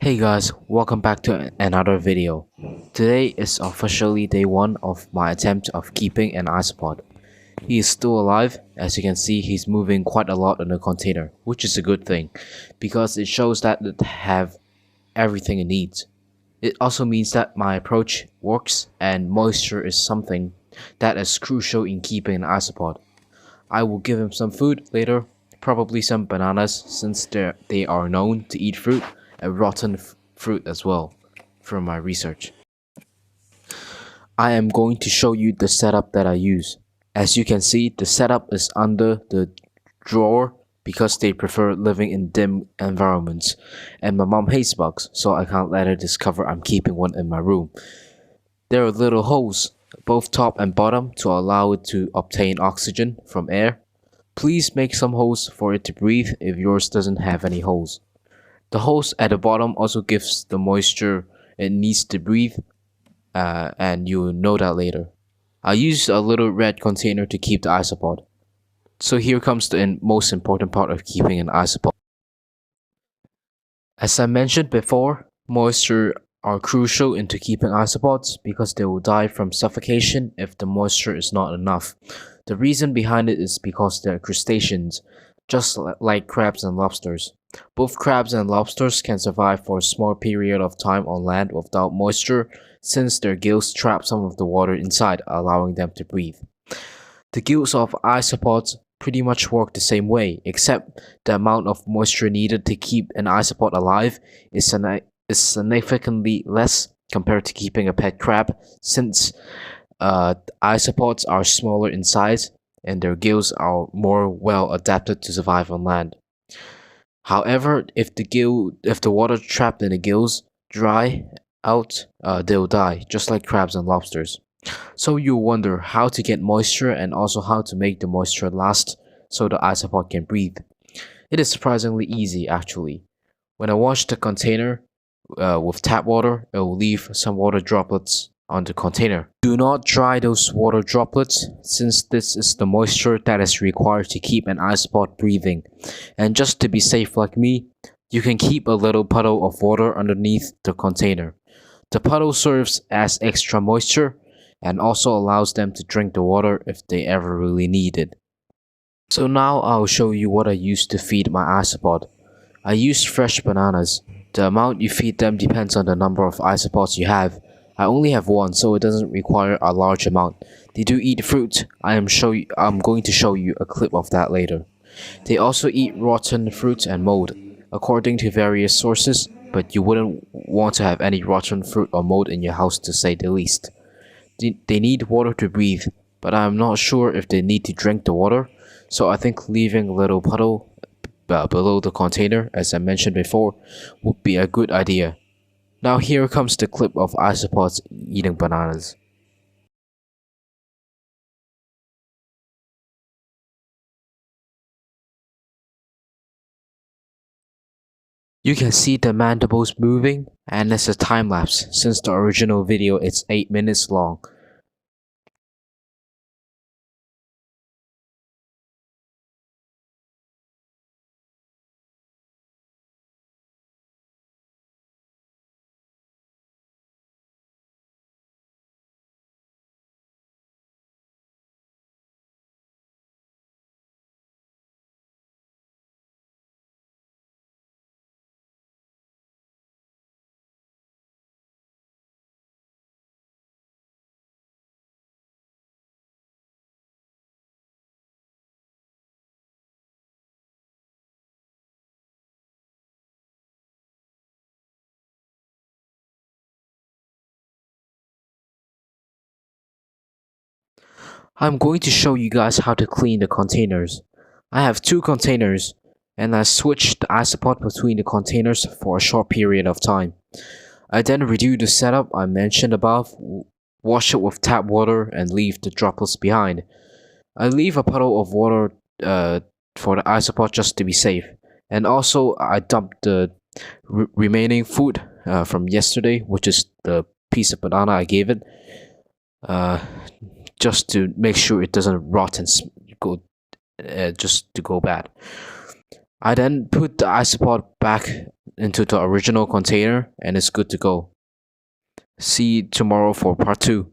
Hey guys, welcome back to another video. Today is officially day 1 of my attempt of keeping an isopod. He is still alive. As you can see, he's moving quite a lot in the container, which is a good thing because it shows that it have everything it needs. It also means that my approach works and moisture is something that is crucial in keeping an isopod. I will give him some food later, probably some bananas since they are known to eat fruit and rotten fruit as well, from my research. I am going to show you the setup that I use. As you can see, the setup is under the drawer because they prefer living in dim environments, and my mom hates bugs, so I can't let her discover I'm keeping one in my room. There are little holes, both top and bottom, to allow it to obtain oxygen from air. Please make some holes for it to breathe if yours doesn't have any holes. The holes at the bottom also gives the moisture it needs to breathe, and you'll know that later. I used a little red container to keep the isopod. So here comes the most important part of keeping an isopod. As I mentioned before, moisture are crucial into keeping isopods because they will die from suffocation if the moisture is not enough. The reason behind it is because they're crustaceans, just like crabs and lobsters. Both crabs and lobsters can survive for a small period of time on land without moisture since their gills trap some of the water inside, allowing them to breathe. The gills of isopods pretty much work the same way, except the amount of moisture needed to keep an isopod alive is significantly less compared to keeping a pet crab, since isopods are smaller in size and their gills are more well adapted to survive on land. However, if the water trapped in the gills dry out, they'll die, just like crabs and lobsters. So you wonder how to get moisture and also how to make the moisture last so the isopod can breathe. It is surprisingly easy actually. When I wash the container with tap water, it will leave some water droplets on the container. Do not dry those water droplets since this is the moisture that is required to keep an isopod breathing. And just to be safe like me, you can keep a little puddle of water underneath the container. The puddle serves as extra moisture and also allows them to drink the water if they ever really need it. So now I'll show you what I use to feed my isopod. I use fresh bananas. The amount you feed them depends on the number of isopods you have. I only have one, so it doesn't require a large amount. They do eat fruit. I'm going to show you a clip of that later. They also eat rotten fruit and mold, according to various sources, but you wouldn't want to have any rotten fruit or mold in your house to say the least. They need water to breathe, but I'm not sure if they need to drink the water, so I think leaving a little puddle below the container, as I mentioned before, would be a good idea. Now here comes the clip of isopods eating bananas. You can see the mandibles moving, and it's a time lapse since the original video is 8 minutes long. I'm going to show you guys how to clean the containers. I have 2 containers, and I switched the isopod between the containers for a short period of time. I then redo the setup I mentioned above, wash it with tap water and leave the droplets behind. I leave a puddle of water for the isopod just to be safe. And also I dumped the remaining food from yesterday, which is the piece of banana I gave it, uh, just to make sure it doesn't rot and go just to go bad. I then put the isopod back into the original container and it's good to go. See you tomorrow for part 2.